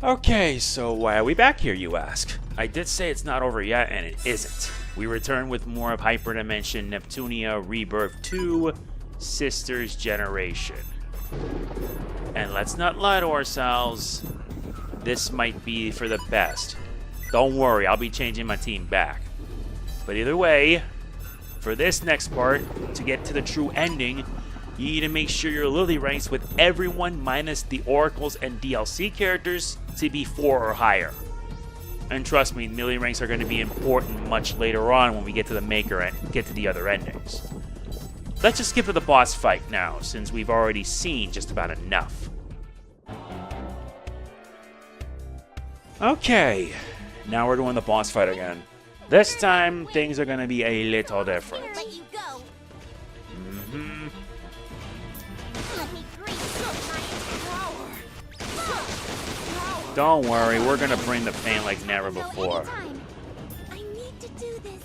Okay, so why are we back here, you ask? I did say it's not over yet, and it isn't. We return with more of Hyperdimension Neptunia Rebirth2, Sisters Generation. And let's not lie to ourselves, this might be for the best. Don't worry, I'll be changing my team back. But either way, for this next part, to get to the true ending, you need to make sure your Lily ranks with everyone minus the Oracles and DLC characters to be 4 or higher. And trust me, Lily ranks are going to be important much later on when we get to the Maker and get to the other endings. Let's just skip to the boss fight now, since we've already seen just about enough. Okay, now we're doing the boss fight again. This time, things are going to be a little different. Don't worry, we're gonna bring the pain like never before. I need to do this.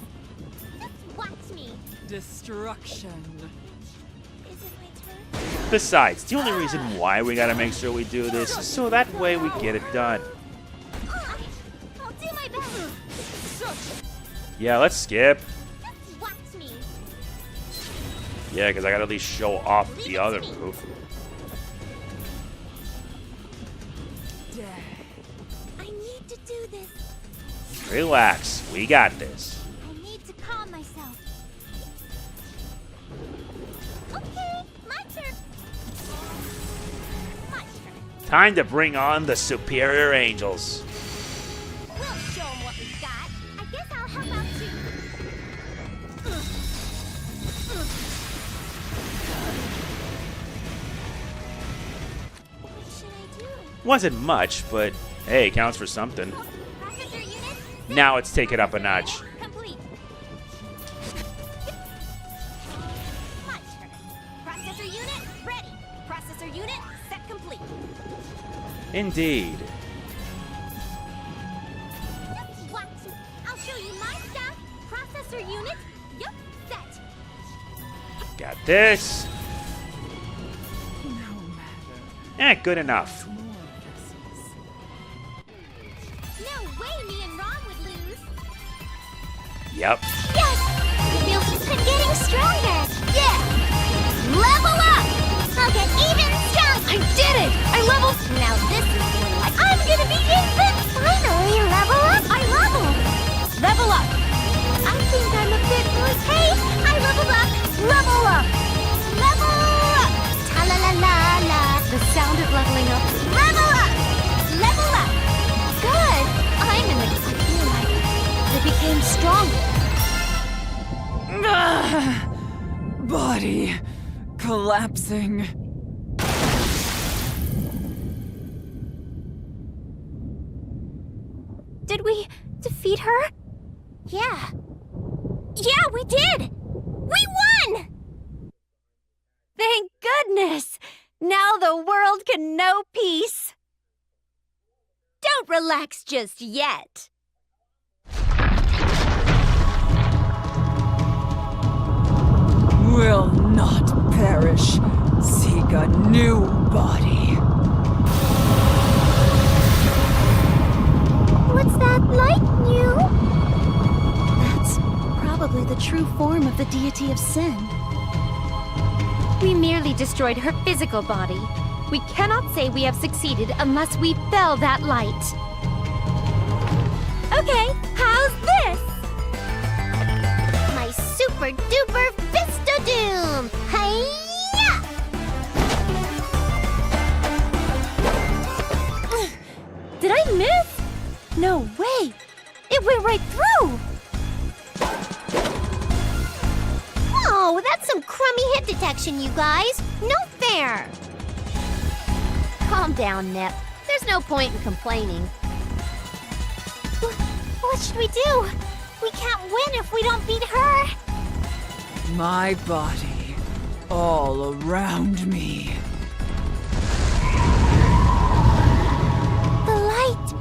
Just watch me. Destruction. Is it my turn? Besides, the only reason why we gotta make sure we do this is so that way we get it done. I'll do my best. Yeah, let's skip. Just watch me. Yeah, because I gotta at least show off the other move. I need to do this. Relax, we got this. I need to calm myself. Okay, my turn. My turn. Time to bring on the superior angels. We'll show 'em what we've got. I guess I'll help out too. What should I do? Wasn't much, but hey, counts for something. Processor unit. Now let's take it up a notch. Complete. My turn. Processor unit ready. Processor unit set complete. Indeed. Just watch me. I'll show you my stuff. Processor unit. Yup, set. Got this. No matter. Good enough. More vessels. No way me and Ron would lose. Yep. Yes! I'm getting stronger. Yeah! Level up! I'll get even stronger. I did it! I leveled. Now this is more like I'm gonna be infant. Finally level up. I leveled. Level up. I think I'm a bit more. Hey, I leveled up. Level up. Level up. Ta la la la la. The sound of leveling up. Level up. Level up. Good. I'm in the. I feel like I became stronger. Body collapsing. Did we defeat her? Yeah. Yeah, we did! We won! Thank goodness! Now the world can know peace. Don't relax just yet. Will not perish. Seek a new body. What's that like, new? That's probably the true form of the Deity of Sin. We merely destroyed her physical body. We cannot say we have succeeded unless we fell that light. Okay, how's this? My super duper Vista Doom! Hi-ya! Did I miss? No way! It went right through! Oh, that's some crummy hit detection, you guys. No fair. Calm down, Nep. There's no point in complaining. What should we do? We can't win if we don't beat her. My body, all around me. The light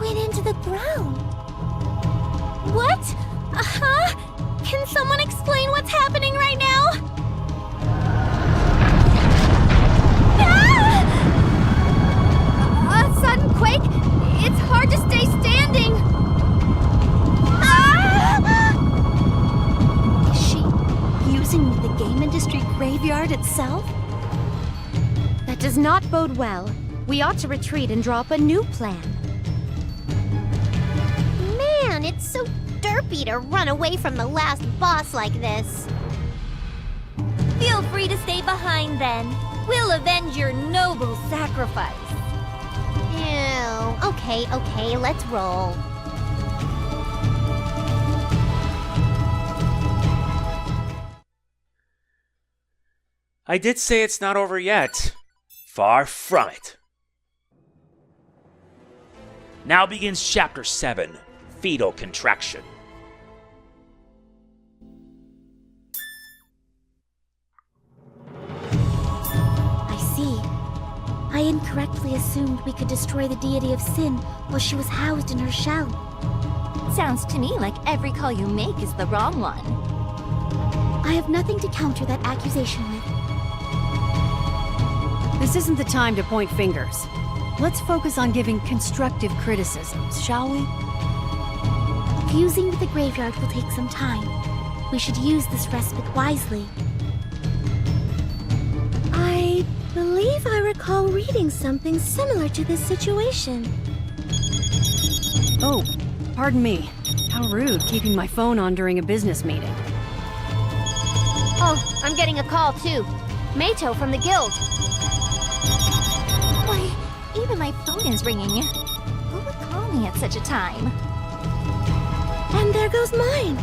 went into the ground. What? Can someone explain what's happening right now? Ah! A sudden quake? graveyard itself? That does not bode well. We ought to retreat and draw up a new plan. Man, it's so derpy to run away from the last boss like this. Feel free to stay behind then. We'll avenge your noble sacrifice. Ew. Okay, let's roll. I did say it's not over yet. Far from it. Now begins Chapter 7, Fetal Contraction. I see. I incorrectly assumed we could destroy the Deity of Sin while she was housed in her shell. Sounds to me like every call you make is the wrong one. I have nothing to counter that accusation with. This isn't the time to point fingers. Let's focus on giving constructive criticisms, shall we? Fusing with the graveyard will take some time. We should use this respite wisely. I believe I recall reading something similar to this situation. Oh, pardon me. How rude, keeping my phone on during a business meeting. Oh, I'm getting a call too. Mato from the guild. Why, even my phone is ringing. Who would call me at such a time? And there goes mine.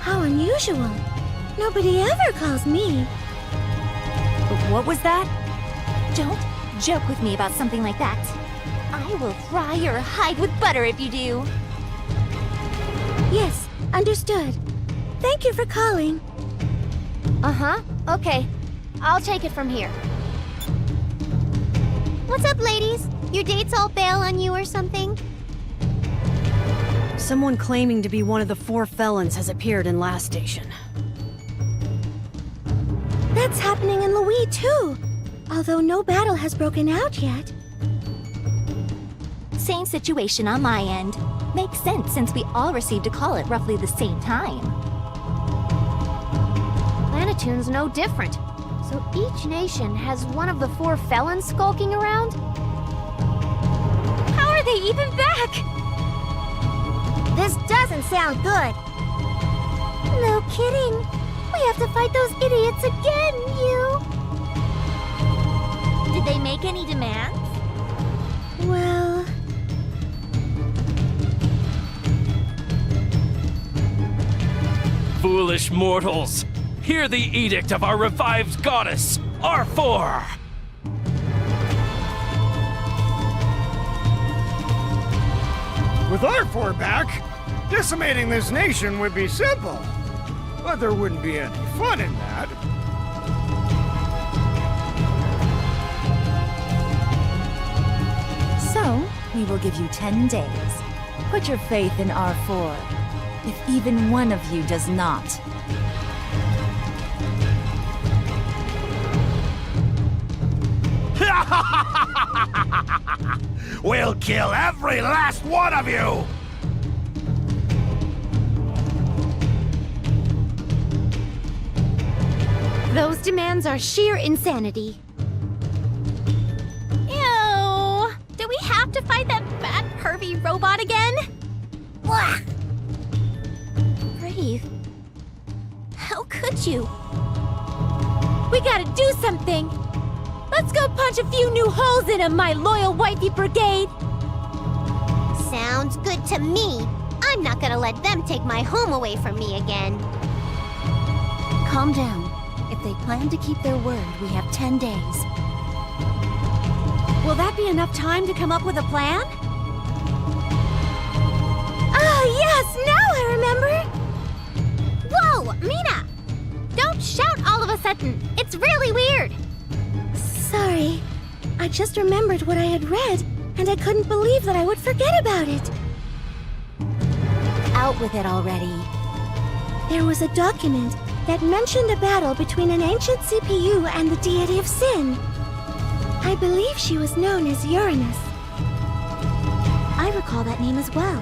How unusual. Nobody ever calls me. What was that? Don't joke with me about something like that. I will fry your hide with butter if you do. Yes, understood. Thank you for calling. Uh-huh, okay. I'll take it from here. What's up, ladies? Your dates all bail on you or something? Someone claiming to be one of the 4 felons has appeared in Lastation. That's happening in Lowee too. Although no battle has broken out yet. Same situation on my end. Makes sense since we all received a call at roughly the same time. Planeptune's no different. So each nation has one of the 4 felons skulking around? How are they even back? This doesn't sound good. No kidding. We have to fight those idiots again, you. Did they make any demands? Well... Foolish mortals! Hear the edict of our revived goddess, Arfoire! With Arfoire back, decimating this nation would be simple. But there wouldn't be any fun in that. So, we will give you 10 days. Put your faith in R4. If even one of you does not, We'll kill every last one of you! Those demands are sheer insanity. Ew! Do we have to fight that fat, pervy robot again? Blah! Brave. How could you? We gotta do something! Let's go punch a few new holes in him, my loyal wifey brigade! Sounds good to me. I'm not gonna let them take my home away from me again. calm down. If they plan to keep their word, we have 10 days. Will that be enough time to come up with a plan? Ah, yes! Now I remember! Whoa, Mina! Don't shout all of a sudden. It's really weird. Sorry. I just remembered what I had read, and I couldn't believe that I would forget about it. Out with it already. There was a document that mentioned a battle between an ancient CPU and the Deity of Sin. I believe she was known as Uranus. I recall that name as well.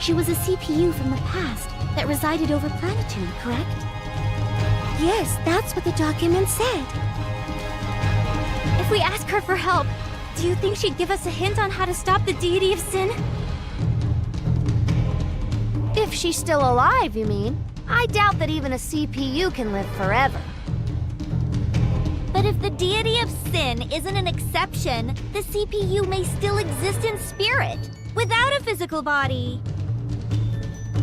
She was a CPU from the past that resided over Planeptune, correct? Yes, that's what the document said. If we ask her for help, do you think she'd give us a hint on how to stop the Deity of Sin? If she's still alive, you mean? I doubt that even a CPU can live forever. But if the Deity of Sin isn't an exception, the CPU may still exist in spirit, without a physical body.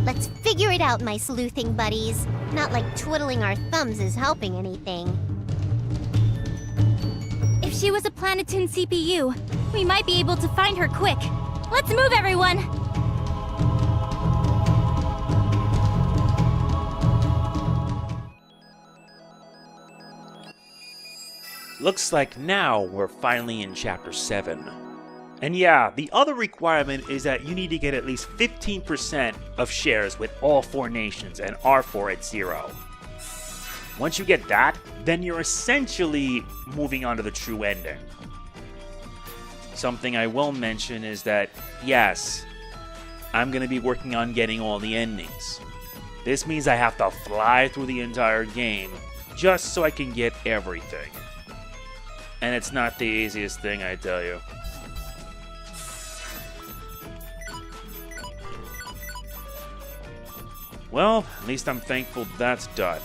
Let's figure it out, my sleuthing buddies. Not like twiddling our thumbs is helping anything. If she was a Planeptune CPU, we might be able to find her quick. Let's move, everyone! Looks like now we're finally in Chapter 7. And yeah, the other requirement is that you need to get at least 15% of shares with all 4 nations and Arfoire at 0. Once you get that, then you're essentially moving on to the true ending. Something I will mention is that, yes, I'm going to be working on getting all the endings. This means I have to fly through the entire game just so I can get everything. And it's not the easiest thing, I tell you. Well, at least I'm thankful that's done.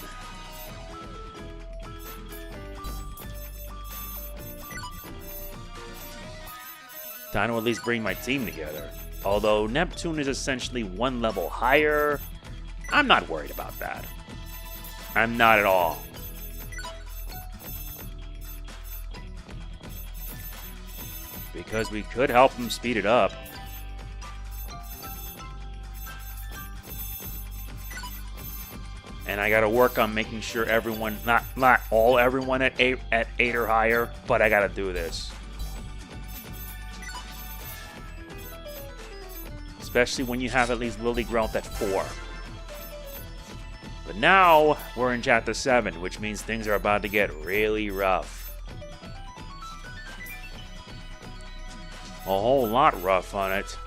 Time to at least bring my team together. Although Neptune is essentially 1 level higher, I'm not worried about that. I'm not at all. Because we could help him speed it up. And I gotta work on making sure everyone, not everyone at 8 or higher, but I gotta do this. Especially when you have at least Lily Growth at 4. But now, we're in Chapter 7, which means things are about to get really rough. A whole lot rough on it.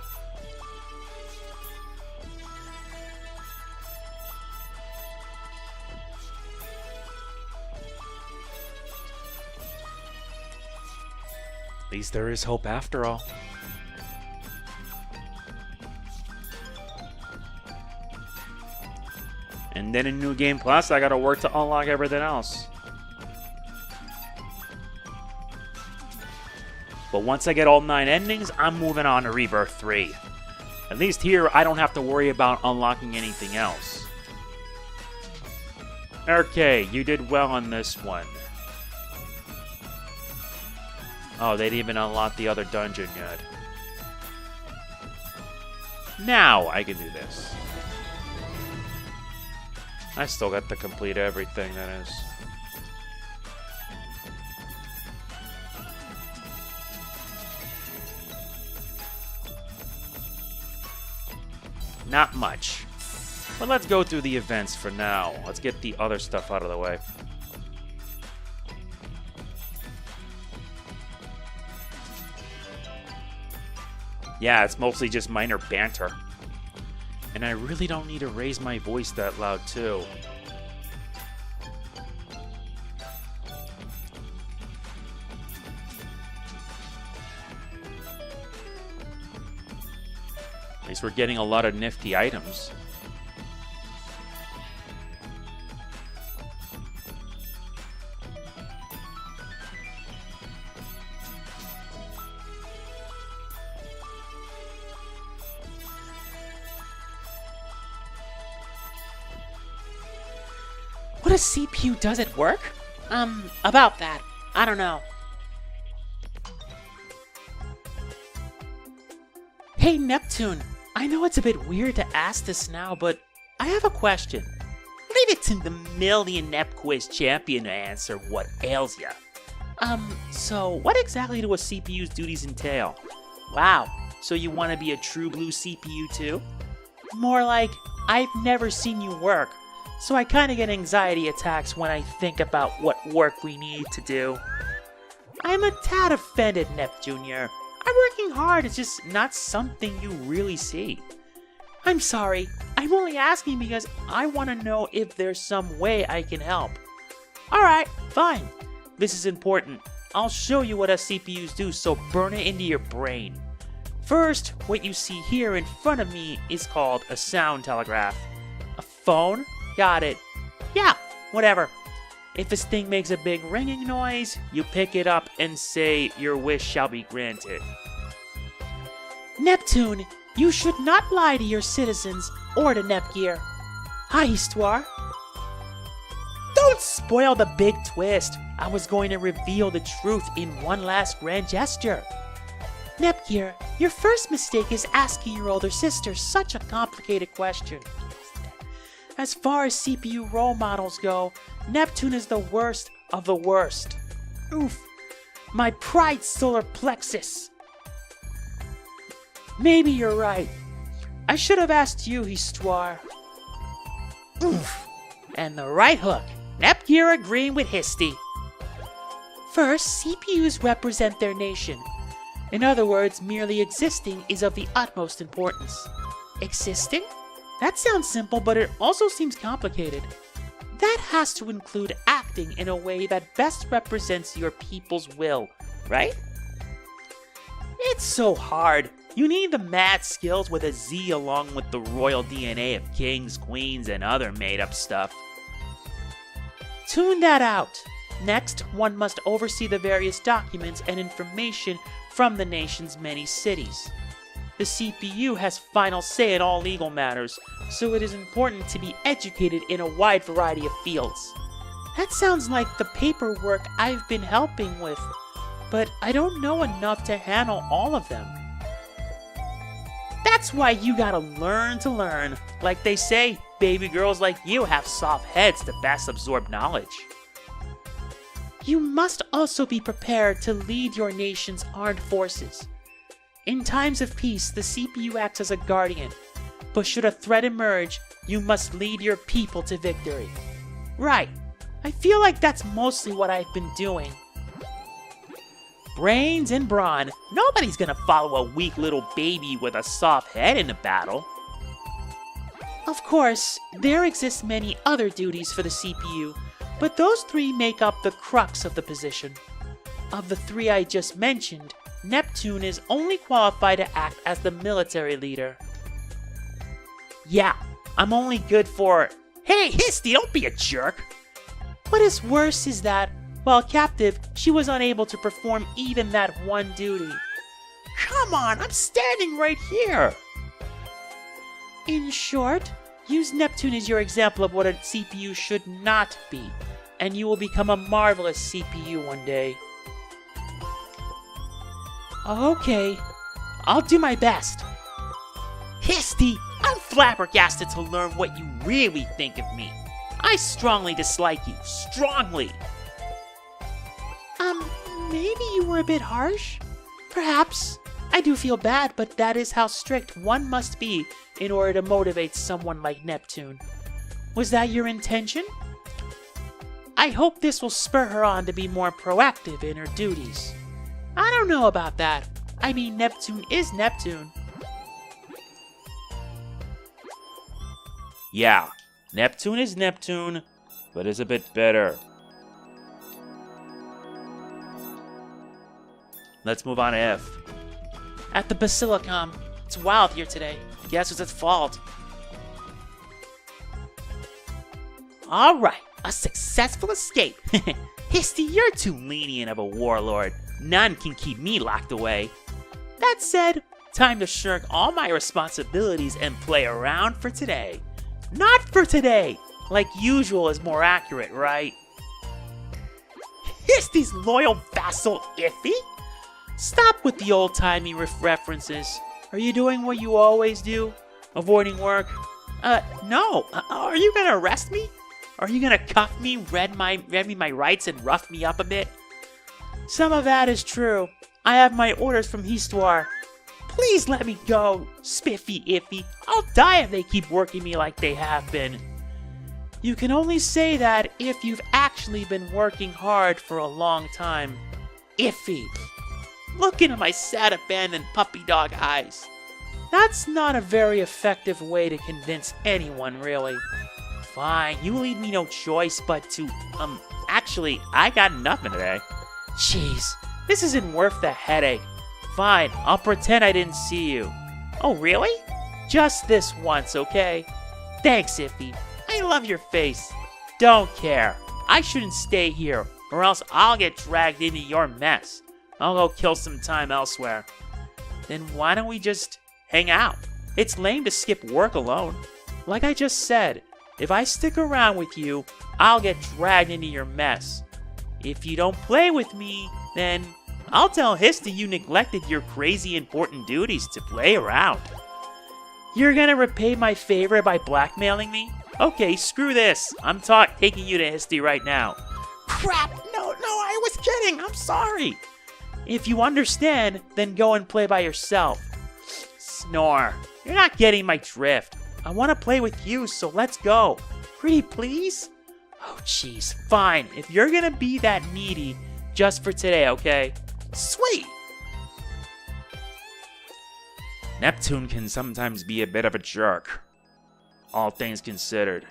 At least there is hope after all. And then in New Game Plus, I gotta work to unlock everything else. But once I get all 9 endings, I'm moving on to Rebirth 3. At least here, I don't have to worry about unlocking anything else. Okay, you did well on this one. Oh, they didn't even unlock the other dungeon yet. Now I can do this. I still got to complete everything, that is. Not much. But let's go through the events for now. Let's get the other stuff out of the way. Yeah, it's mostly just minor banter. And I really don't need to raise my voice that loud, too. At least we're getting a lot of nifty items. What a CPU does at work? About that. I don't know. Hey, Neptune. I know it's a bit weird to ask this now, but I have a question. Leave it to the million Nep Quiz champion to answer what ails ya. So what exactly do a CPU's duties entail? Wow, so you want to be a true blue CPU too? More like, I've never seen you work. So I kind of get anxiety attacks when I think about what work we need to do. I'm a tad offended, Neptunia. I'm working hard, it's just not something you really see. I'm sorry, I'm only asking because I want to know if there's some way I can help. Alright, fine. This is important. I'll show you what us CPUs do, so burn it into your brain. First, what you see here in front of me is called a sound telegraph. A phone? Got it. Yeah, whatever. If this thing makes a big ringing noise, you pick it up and say your wish shall be granted. Neptune, you should not lie to your citizens or to Nepgear. Hi, Histoire. Don't spoil the big twist. I was going to reveal the truth in one last grand gesture. Nepgear, your first mistake is asking your older sister such a complicated question. As far as CPU role models go, Neptune is the worst of the worst. Oof. My pride solar plexus. Maybe you're right. I should have asked you, Histoire. Oof. And the right hook. Nepgear agreeing with Histy. First, CPUs represent their nation. In other words, merely existing is of the utmost importance. Existing? That sounds simple, but it also seems complicated. That has to include acting in a way that best represents your people's will, right? It's so hard. You need the mad skills with a Z along with the royal DNA of kings, queens, and other made-up stuff. Tune that out. Next, one must oversee the various documents and information from the nation's many cities. The CPU has final say in all legal matters, so it is important to be educated in a wide variety of fields. That sounds like the paperwork I've been helping with, but I don't know enough to handle all of them. That's why you gotta learn to learn. Like they say, baby girls like you have soft heads to best absorb knowledge. You must also be prepared to lead your nation's armed forces. In times of peace, the CPU acts as a guardian, but should a threat emerge, you must lead your people to victory. Right, I feel like that's mostly what I've been doing. Brains and brawn, nobody's gonna follow a weak little baby with a soft head in a battle. Of course, there exist many other duties for the CPU, but those three make up the crux of the position. Of the three I just mentioned, Neptune is only qualified to act as the military leader. Yeah, I'm only good for... Hey, Histy, don't be a jerk! What is worse is that, while captive, she was unable to perform even that one duty. Come on, I'm standing right here! In short, use Neptune as your example of what a CPU should not be, and you will become a marvelous CPU one day. Okay, I'll do my best. Histy, I'm flabbergasted to learn what you really think of me. I strongly dislike you, strongly. Maybe you were a bit harsh? Perhaps. I do feel bad, but that is how strict one must be in order to motivate someone like Neptune. Was that your intention? I hope this will spur her on to be more proactive in her duties. I don't know about that. I mean, Neptune is Neptune. Yeah, Neptune is Neptune, but is a bit better. Let's move on to F. At the Basilicom. It's wild here today. Guess who's at fault? Alright, a successful escape. Histy, you're too lenient of a warlord. None can keep me locked away. That said, time to shirk all my responsibilities and play around for today. Not for today! Like usual is more accurate, right? Histy's loyal vassal Iffy? Stop with the old-timey references. Are you doing what you always do? Avoiding work? No. Are you gonna arrest me? Are you gonna cuff me, read me my rights, and rough me up a bit? Some of that is true. I have my orders from Histoire. Please let me go, Spiffy Iffy. I'll die if they keep working me like they have been. You can only say that if you've actually been working hard for a long time. Iffy. Look into my sad, abandoned puppy dog eyes. That's not a very effective way to convince anyone, really. Fine, you leave me no choice but to, Actually, I got nothing today. Jeez, this isn't worth the headache. Fine, I'll pretend I didn't see you. Oh, really? Just this once, okay? Thanks, Iffy. I love your face. Don't care. I shouldn't stay here, or else I'll get dragged into your mess. I'll go kill some time elsewhere. Then why don't we just hang out? It's lame to skip work alone. Like I just said, if I stick around with you, I'll get dragged into your mess. If you don't play with me, then I'll tell Hista you neglected your crazy important duties to play around. You're gonna repay my favor by blackmailing me? Okay, screw this. I'm taking you to Histi right now. Crap! No, I was kidding. I'm sorry. If you understand, then go and play by yourself. Snore. You're not getting my drift. I want to play with you, so let's go. Pretty please? Oh, jeez. Fine. If you're gonna be that needy, just for today, okay? Sweet! Neptune can sometimes be a bit of a jerk, all things considered.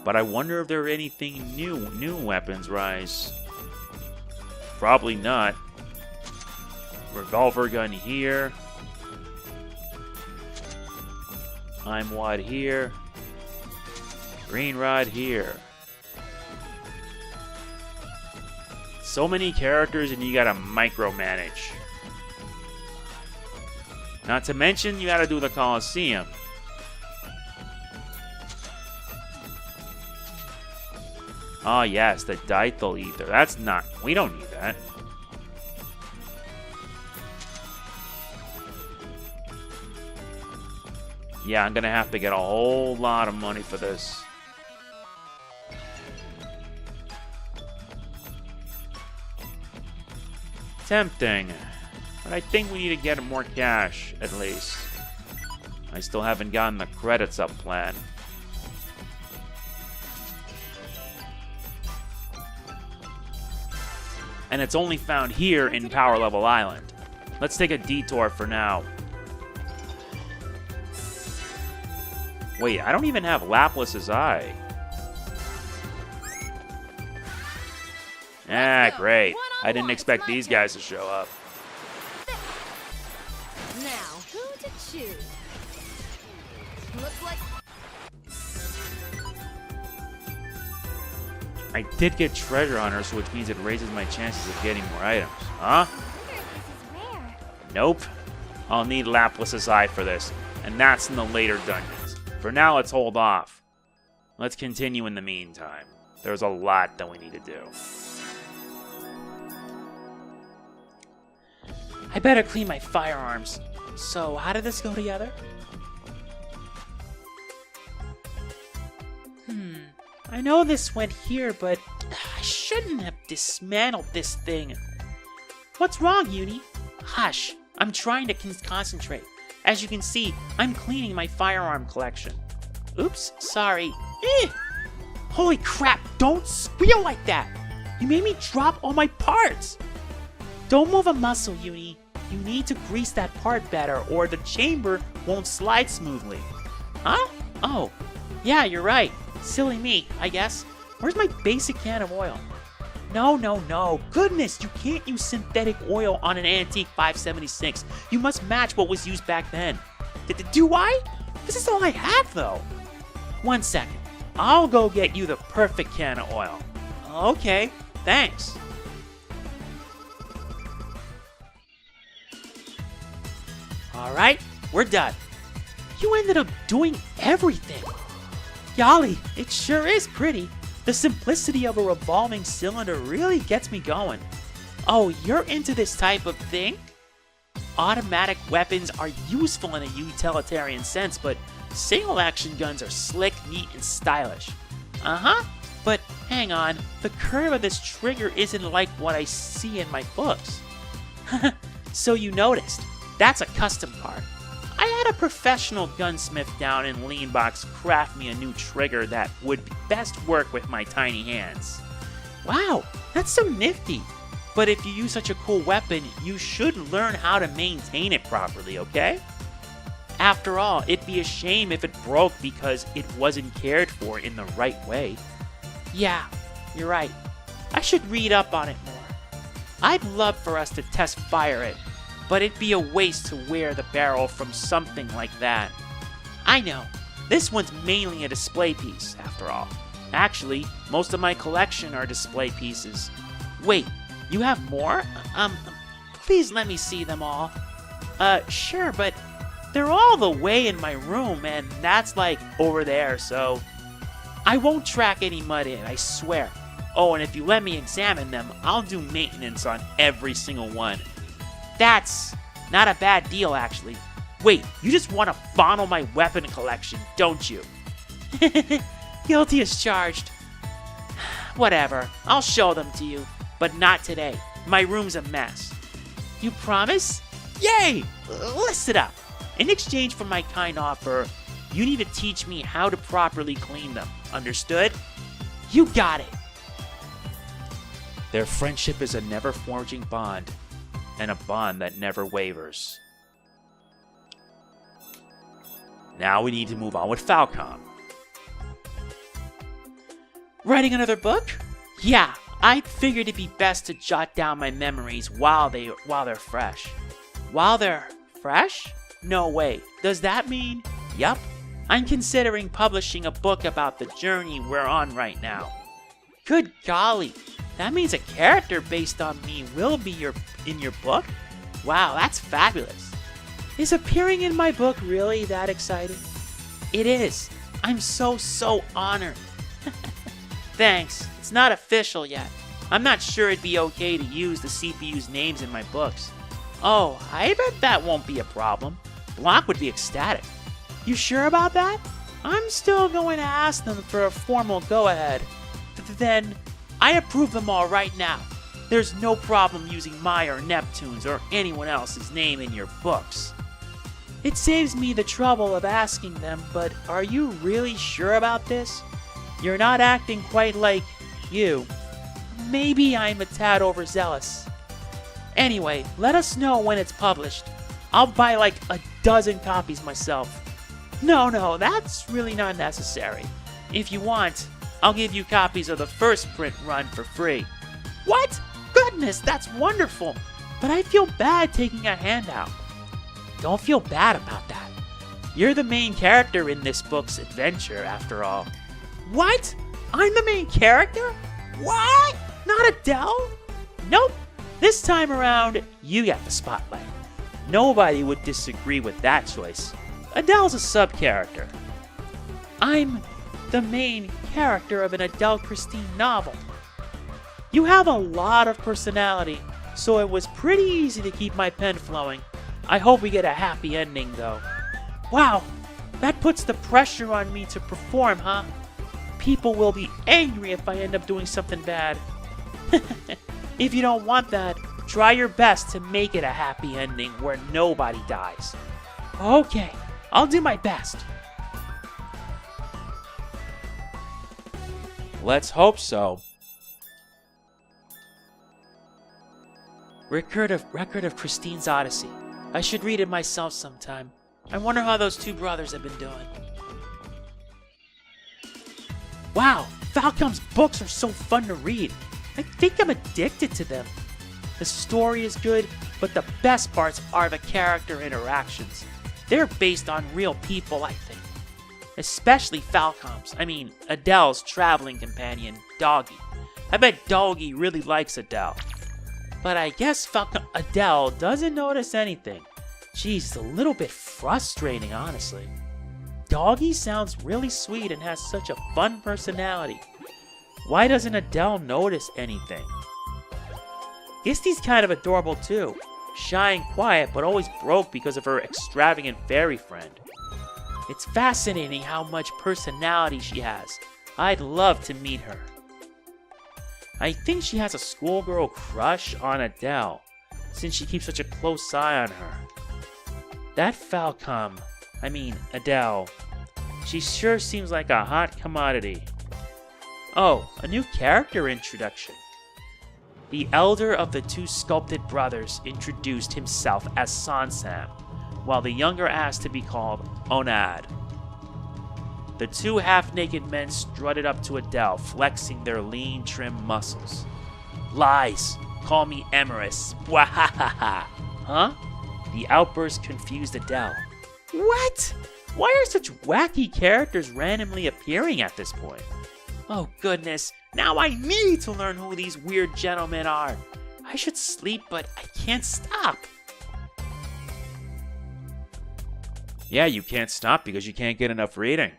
But I wonder if there are anything new weapons rise. Probably not. Revolver gun here. Time wad here. Green rod here. So many characters and you gotta micromanage. Not to mention you gotta do the Colosseum. Oh yes, the Diethal Ether. That's not... we don't need that. Yeah, I'm gonna have to get a whole lot of money for this. Tempting. But I think we need to get more cash, at least. I still haven't gotten the credits up plan. And it's only found here in Power Level Island. Let's take a detour for now. Wait, I don't even have Laplace's eye. Ah, great. I didn't expect these guys to show up. Now, who to choose? Looks like... I did get Treasure on her, so which means it raises my chances of getting more items. Huh? Nope. I'll need Laplace's eye for this, and that's in the later dungeons. For now, let's hold off. Let's continue in the meantime. There's a lot that we need to do. I better clean my firearms. So, how did this go together? I know this went here, but I shouldn't have dismantled this thing. What's wrong, Uni? Hush, I'm trying to concentrate. As you can see, I'm cleaning my firearm collection. Oops, sorry. Holy crap, don't squeal like that! You made me drop all my parts! Don't move a muscle, Uni. You need to grease that part better, or the chamber won't slide smoothly. Huh? Oh, yeah, you're right. Silly me, I guess. Where's my basic can of oil? No. Goodness, you can't use synthetic oil on an antique 576. You must match what was used back then. Do I? This is all I have, though. 1 second. I'll go get you the perfect can of oil. Okay, thanks. Alright, we're done. You ended up doing everything. Golly, it sure is pretty. The simplicity of a revolving cylinder really gets me going. Oh, you're into this type of thing? Automatic weapons are useful in a utilitarian sense, but single action guns are slick, neat, and stylish. Uh-huh, but hang on, the curve of this trigger isn't like what I see in my books. So you noticed, that's a custom part. I had a professional gunsmith down in Leanbox craft me a new trigger that would best work with my tiny hands. Wow, that's so nifty. But if you use such a cool weapon, you should learn how to maintain it properly, okay? After all, it'd be a shame if it broke because it wasn't cared for in the right way. Yeah, you're right. I should read up on it more. I'd love for us to test fire it, but it'd be a waste to wear the barrel from something like that. I know. This one's mainly a display piece, after all. Actually, most of my collection are display pieces. Wait, you have more? Please let me see them all. Sure, but they're all the way in my room, and that's like over there, so I won't track any mud in, I swear. Oh, and if you let me examine them, I'll do maintenance on every single one. That's not a bad deal, actually. Wait, you just want to fondle my weapon collection, don't you? Guilty as charged. Whatever, I'll show them to you, but not today. My room's a mess. You promise? Yay! Listen up. In exchange for my kind offer, you need to teach me how to properly clean them. Understood? You got it. Their friendship is a never-forging bond, and a bond that never wavers. Now we need to move on with Falcom. Writing another book? Yeah, I figured it'd be best to jot down my memories while they're fresh. While they're fresh? No way. Does that mean? Yup. I'm considering publishing a book about the journey we're on right now. Good golly. That means a character based on me will be in your book? Wow, that's fabulous. Is appearing in my book really that exciting? It is. I'm so honored. Thanks. It's not official yet. I'm not sure it'd be okay to use the CPU's names in my books. Oh, I bet that won't be a problem. Block would be ecstatic. You sure about that? I'm still going to ask them for a formal go-ahead. Then, I approve them all right now. There's no problem using my or Neptune's or anyone else's name in your books. It saves me the trouble of asking them, but are you really sure about this? You're not acting quite like you. Maybe I'm a tad overzealous. Anyway, let us know when it's published. I'll buy like a dozen copies myself. No, that's really not necessary. If you want, I'll give you copies of the first print run for free. What? Goodness, that's wonderful. But I feel bad taking a handout. Don't feel bad about that. You're the main character in this book's adventure, after all. What? I'm the main character? What? Not Adele? Nope. This time around, you got the spotlight. Nobody would disagree with that choice. Adele's a sub-character. I'm the main character of an Adele Christine novel. You have a lot of personality, so it was pretty easy to keep my pen flowing. I hope we get a happy ending, though. Wow, that puts the pressure on me to perform, huh? People will be angry if I end up doing something bad. If you don't want that, try your best to make it a happy ending where nobody dies. Okay, I'll do my best. Let's hope so. Record of Christine's Odyssey. I should read it myself sometime. I wonder how those two brothers have been doing. Wow, Falcom's books are so fun to read. I think I'm addicted to them. The story is good, but the best parts are the character interactions. They're based on real people, I think. Especially Falcom's, Adele's traveling companion, Doggy. I bet Doggy really likes Adele. But I guess Adele doesn't notice anything. Geez, it's a little bit frustrating, honestly. Doggy sounds really sweet and has such a fun personality. Why doesn't Adele notice anything? Gisty's kind of adorable too. Shy and quiet, but always broke because of her extravagant fairy friend. It's fascinating how much personality she has. I'd love to meet her. I think she has a schoolgirl crush on Adele, since she keeps such a close eye on her. That Adele, she sure seems like a hot commodity. Oh, a new character introduction. The elder of the two sculpted brothers introduced himself as Sansam. while the younger asked to be called Onad. The two half-naked men strutted up to Adele, flexing their lean, trim muscles. Lies! Call me Emerus. Wahahaha! Huh? The outburst confused Adele. What? Why are such wacky characters randomly appearing at this point? Oh goodness, now I need to learn who these weird gentlemen are. I should sleep, but I can't stop. Yeah, you can't stop because you can't get enough reading.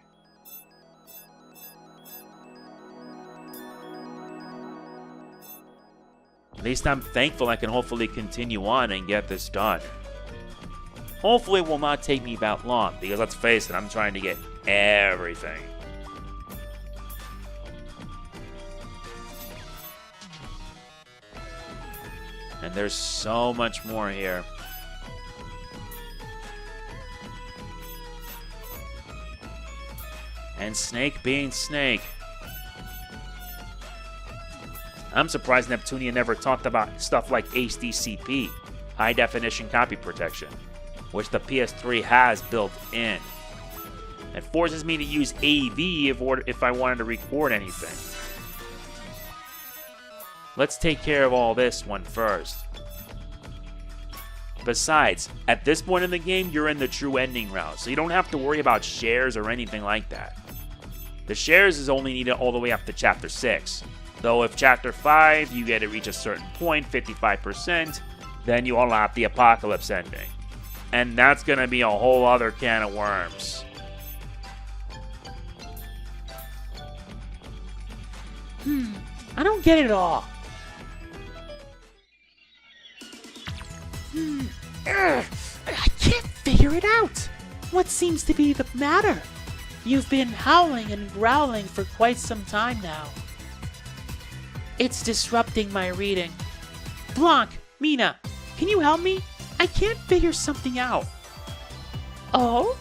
At least I'm thankful I can hopefully continue on and get this done. Hopefully it will not take me that long, because let's face it, I'm trying to get everything. And there's so much more here. And Snake being Snake. I'm surprised Neptunia never talked about stuff like HDCP, High Definition Copy Protection, which the PS3 has built in. It forces me to use AV if I wanted to record anything. Let's take care of all this one first. Besides, at this point in the game, you're in the true ending route, so you don't have to worry about shares or anything like that. The shares is only needed all the way up to Chapter 6. Though if Chapter 5, you get to reach a certain point, 55%, then you unlock the Apocalypse ending. And that's going to be a whole other can of worms. I don't get it all. I can't figure it out. What seems to be the matter? You've been howling and growling for quite some time now. It's disrupting my reading. Blanc, Mina, can you help me? I can't figure something out. Oh?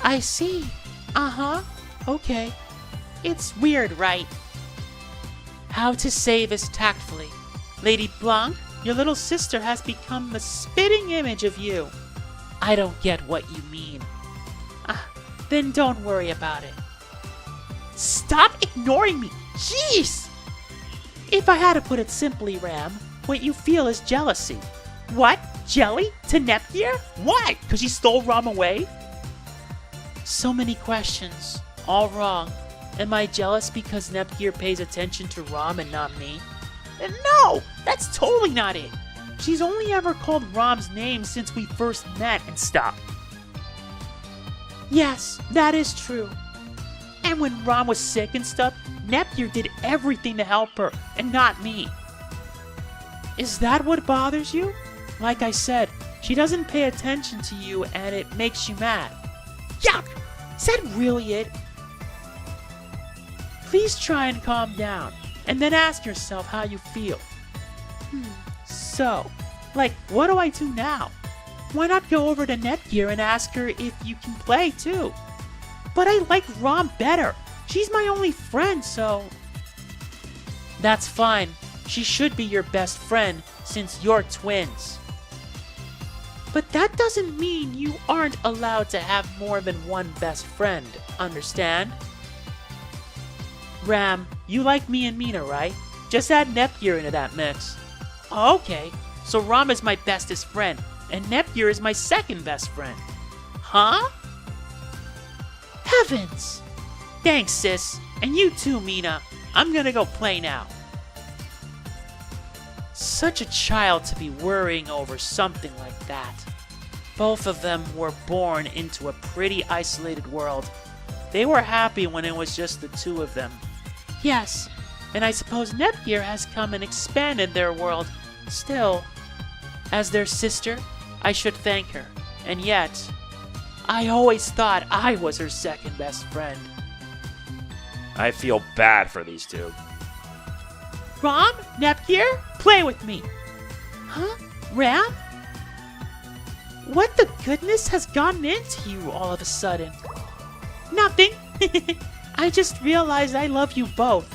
I see. Uh-huh. Okay. It's weird, right? How to say this tactfully. Lady Blanc, your little sister has become the spitting image of you. I don't get what you mean. Then don't worry about it. Stop ignoring me! Jeez! If I had to put it simply, Ram, what you feel is jealousy. What? Jelly? To Nepgear? Why? Because he stole Ram away? So many questions. All wrong. Am I jealous because Nepgear pays attention to Ram and not me? No! That's totally not it! She's only ever called Ram's name since we first met and stuff. Yes, that is true. And when Ram was sick and stuff, Nepgear did everything to help her, and not me. Is that what bothers you? Like I said, she doesn't pay attention to you and it makes you mad. Yuck! Is that really it? Please try and calm down, and then ask yourself how you feel. So, like, what do I do now? Why not go over to Nepgear and ask her if you can play too? But I like Ram better. She's my only friend, so... That's fine. She should be your best friend, since you're twins. But that doesn't mean you aren't allowed to have more than one best friend, understand? Ram, you like me and Mina, right? Just add Nepgear into that mix. Okay, so Ram is my bestest friend, and Nepgear is my second best friend. Huh? Heavens! Thanks, sis. And you too, Mina. I'm gonna go play now. Such a child to be worrying over something like that. Both of them were born into a pretty isolated world. They were happy when it was just the two of them. Yes, and I suppose Nepgear has come and expanded their world. Still, as their sister, I should thank her. And yet, I always thought I was her second best friend. I feel bad for these two. Ram? Nepgear? Play with me. Huh? Ram? What the goodness has gotten into you all of a sudden? Nothing. I just realized I love you both.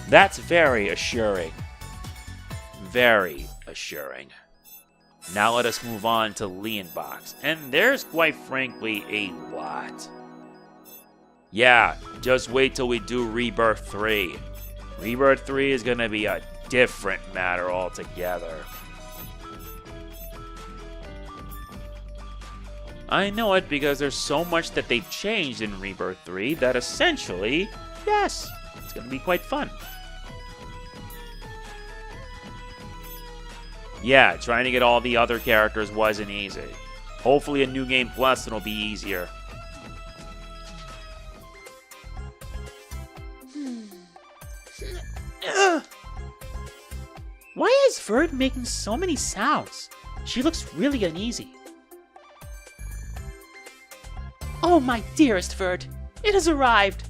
That's very assuring. very assuring. Now let us move on to Leanbox, and there's quite frankly a lot. Yeah, just wait till we do Rebirth 3. Rebirth 3 is gonna be a different matter altogether. I know it because there's so much that they've changed in Rebirth 3 that essentially, yes, it's gonna be quite fun. Yeah, trying to get all the other characters wasn't easy. Hopefully a New Game Plus it'll be easier. Why is Verd making so many sounds? She looks really uneasy. Oh, my dearest Verd, it has arrived.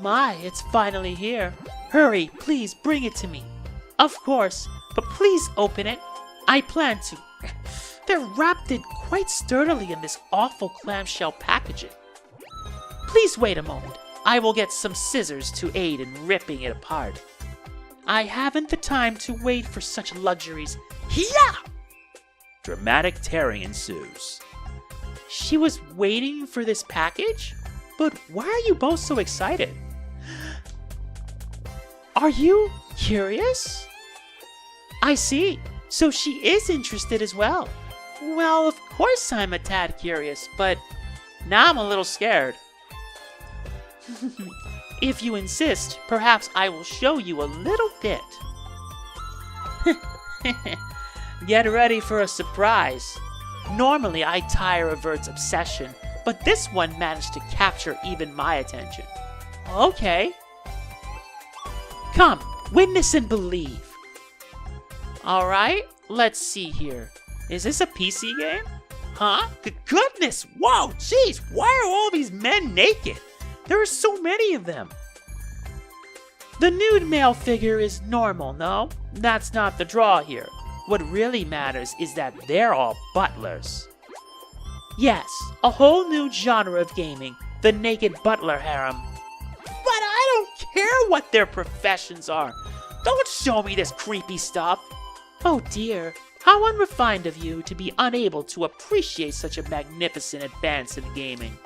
My, it's finally here. Hurry, please bring it to me. Of course, but please open it. I plan to. They're wrapped it quite sturdily in this awful clamshell packaging. Please wait a moment. I will get some scissors to aid in ripping it apart. I haven't the time to wait for such luxuries. Hiya! Dramatic tearing ensues. She was waiting for this package? But why are you both so excited? Are you curious? I see. So she is interested as well. Well, of course I'm a tad curious, but now I'm a little scared. If you insist, perhaps I will show you a little bit. Get ready for a surprise. Normally I tire of Vert's obsession, but this one managed to capture even my attention. Okay. Come, witness and believe. Alright, let's see here. Is this a PC game? Huh? Goodness, whoa, jeez, why are all these men naked? There are so many of them. The nude male figure is normal, no? That's not the draw here. What really matters is that they're all butlers. Yes, a whole new genre of gaming, the naked butler harem. But I don't care what their professions are. Don't show me this creepy stuff. Oh dear, how unrefined of you to be unable to appreciate such a magnificent advance in gaming.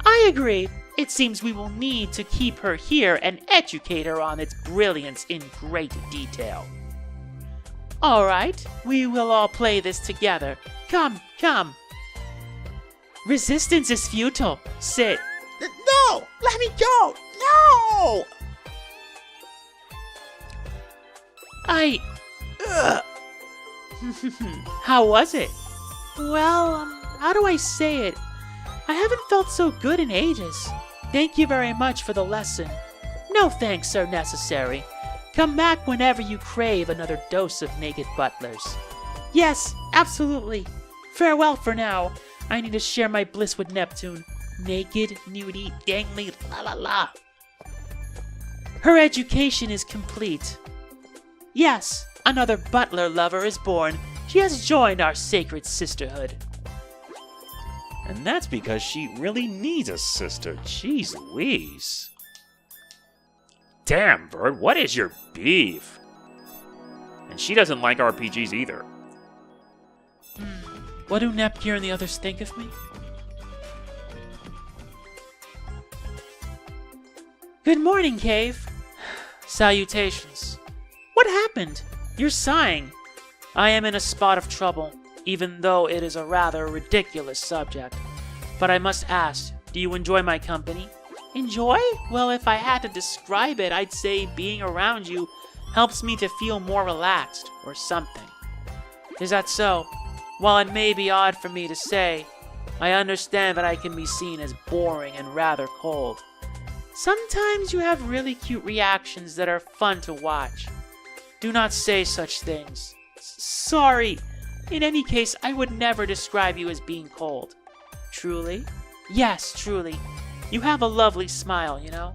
I agree. It seems we will need to keep her here and educate her on its brilliance in great detail. Alright, we will all play this together. Come, come. Resistance is futile. Sit. No! Let me go! No! How was it? Well, how do I say it? I haven't felt so good in ages. Thank you very much for the lesson. No thanks are necessary. Come back whenever you crave another dose of naked butlers. Yes, absolutely. Farewell for now. I need to share my bliss with Neptune. Naked, nudie, dangly, la la la. Her education is complete. Yes, another butler lover is born. She has joined our sacred sisterhood. And that's because she really needs a sister. Jeez Louise. Damn, Bird, what is your beef? And she doesn't like RPGs either. What do Nepgear and the others think of me? Good morning, Cave. Salutations. What happened? You're sighing. I am in a spot of trouble, even though it is a rather ridiculous subject. But I must ask, do you enjoy my company? Enjoy? Well, if I had to describe it, I'd say being around you helps me to feel more relaxed, or something. Is that so? While it may be odd for me to say, I understand that I can be seen as boring and rather cold. Sometimes you have really cute reactions that are fun to watch. Do not say such things. Sorry. In any case, I would never describe you as being cold. Truly? Yes, truly. You have a lovely smile, you know.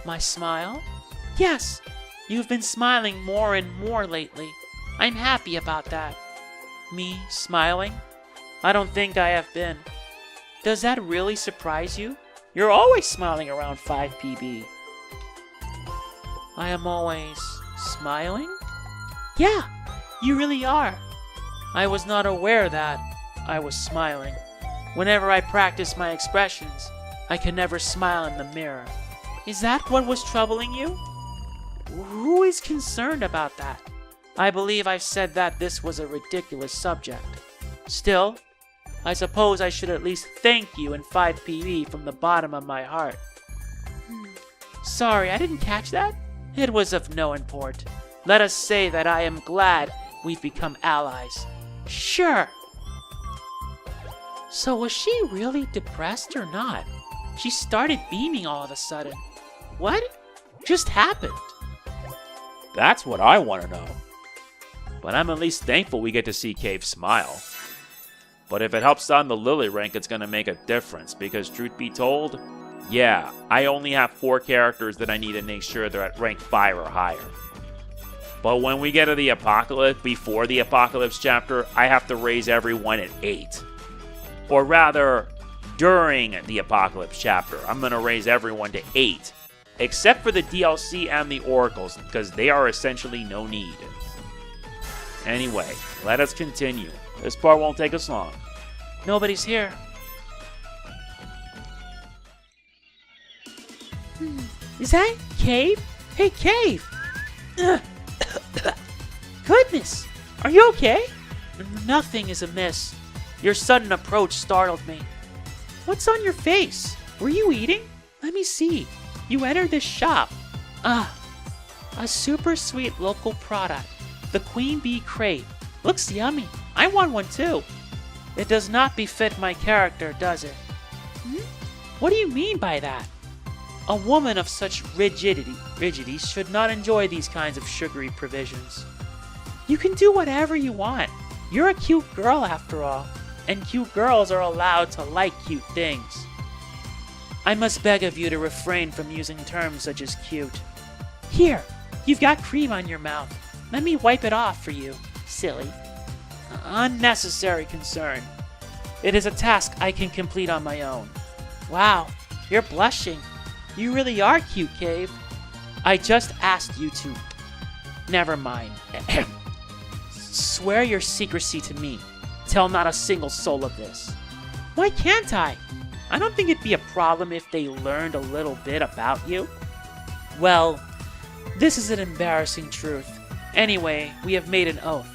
My smile? Yes. You've been smiling more and more lately. I'm happy about that. Me smiling? I don't think I have been. Does that really surprise you? You're always smiling around 5 PB. I am always smiling? Yeah, you really are. I was not aware that I was smiling. Whenever I practice my expressions, I can never smile in the mirror. Is that what was troubling you? Who is concerned about that? I believe I've said that this was a ridiculous subject. Still, I suppose I should at least thank you and 5PB from the bottom of my heart. Sorry, I didn't catch that. It was of no import. Let us say that I am glad we've become allies. Sure. So was she really depressed or not? She started beaming all of a sudden. What just happened? That's what I want to know. But I'm at least thankful we get to see Cave smile. But if it helps on the Lily rank, it's going to make a difference, because truth be told, yeah, I only have 4 characters that I need to make sure they're at rank 5 or higher. But when we get to the Apocalypse, before the Apocalypse chapter, I have to raise everyone at 8. Or rather, during the Apocalypse chapter, I'm going to raise everyone to 8. Except for the DLC and the Oracles, because they are essentially no need. Anyway, let us continue. This part won't take us long. Nobody's here. Is that Cave? Hey, Cave! Goodness! Are you okay? Nothing is amiss. Your sudden approach startled me. What's on your face? Were you eating? Let me see. You entered this shop. A super sweet local product. The Queen Bee Crate. Looks yummy. I want one too. It does not befit my character, does it? What do you mean by that? A woman of such rigidity should not enjoy these kinds of sugary provisions. You can do whatever you want. You're a cute girl after all, and cute girls are allowed to like cute things. I must beg of you to refrain from using terms such as cute. Here, you've got cream on your mouth. Let me wipe it off for you, silly. Unnecessary concern. It is a task I can complete on my own. Wow, you're blushing. You really are cute, Cave. I just asked you to... Never mind. Swear your secrecy to me. Tell not a single soul of this. Why can't I? I don't think it'd be a problem if they learned a little bit about you. Well, this is an embarrassing truth. Anyway, we have made an oath.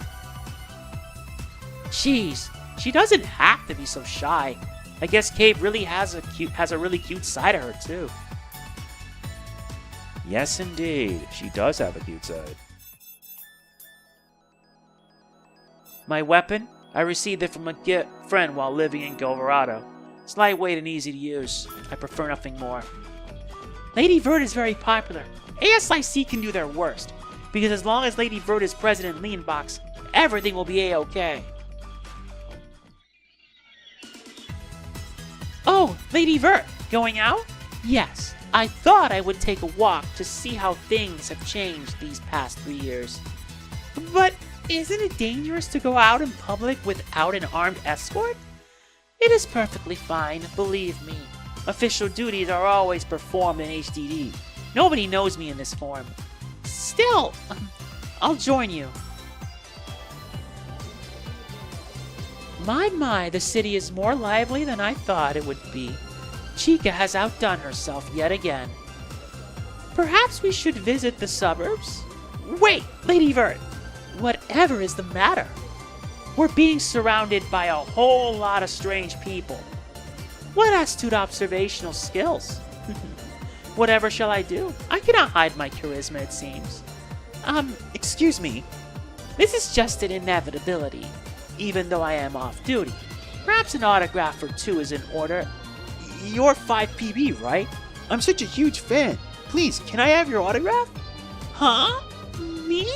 Jeez, she doesn't have to be so shy. I guess Cave really has a really cute side of her too. Yes, indeed. She does have a cute side. My weapon? I received it from a friend while living in Golverado. It's lightweight and easy to use. I prefer nothing more. Lady Vert is very popular. ASIC can do their worst, because as long as Lady Vert is present in Leanbox, everything will be A-OK. Oh, Lady Vert, going out? Yes, I thought I would take a walk to see how things have changed these past 3 years. But isn't it dangerous to go out in public without an armed escort? It is perfectly fine, believe me. Official duties are always performed in HDD. Nobody knows me in this form. Still, I'll join you. My, the city is more lively than I thought it would be. Chica has outdone herself yet again. Perhaps we should visit the suburbs? Wait, Lady Vert! Whatever is the matter? We're being surrounded by a whole lot of strange people. What astute observational skills. Whatever shall I do? I cannot hide my charisma, it seems. Excuse me. This is just an inevitability, even though I am off duty. Perhaps an autograph or two is in order. You're 5PB, right? I'm such a huge fan. Please, can I have your autograph? Huh? Me?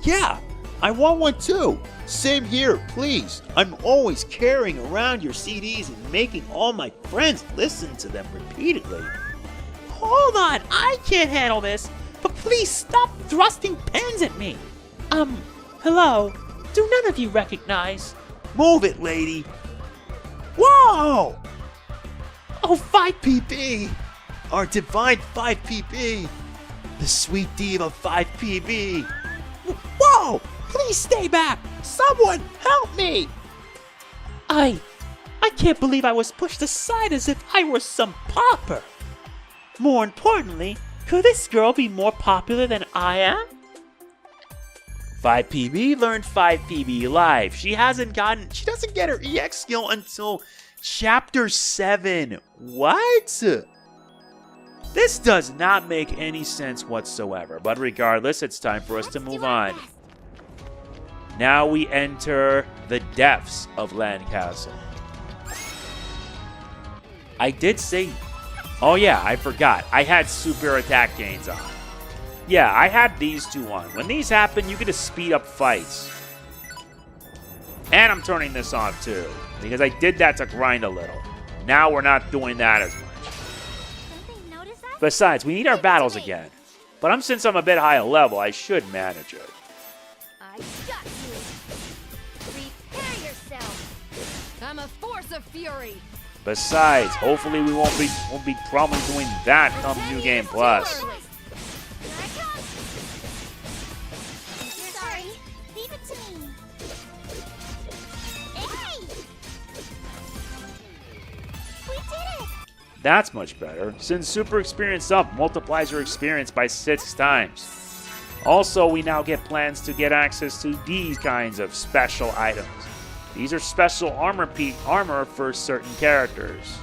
Yeah, I want one too. Same here, please. I'm always carrying around your CDs and making all my friends listen to them repeatedly. Hold on, I can't handle this. But please stop thrusting pens at me. Hello? Do none of you recognize? Move it, lady. Whoa! Oh, 5PB! Our divine 5PB! The sweet diva 5PB! Whoa! No! Please stay back! Someone help me! I can't believe I was pushed aside as if I were some pauper. More importantly, could this girl be more popular than I am? 5PB learned 5PB live. She doesn't get her EX skill until Chapter 7. What? This does not make any sense whatsoever, but regardless, it's time for us to move on. Now we enter the depths of Land Castle. I did say... Oh yeah, I forgot. I had super attack gains on. Yeah, I had these two on. When these happen, you get to speed up fights. And I'm turning this on too, because I did that to grind a little. Now we're not doing that as much. Besides, we need our battles again. But since I'm a bit higher level, I should manage it. I got you. Prepare yourself. I'm a force of fury. Besides, hopefully we won't be probably doing that come New Game Plus. Sorry, leave it to me. Hey! We did it! That's much better, since Super Experience Up multiplies your experience by 6 times. Also, we now get plans to get access to these kinds of special items. These are special armor for certain characters.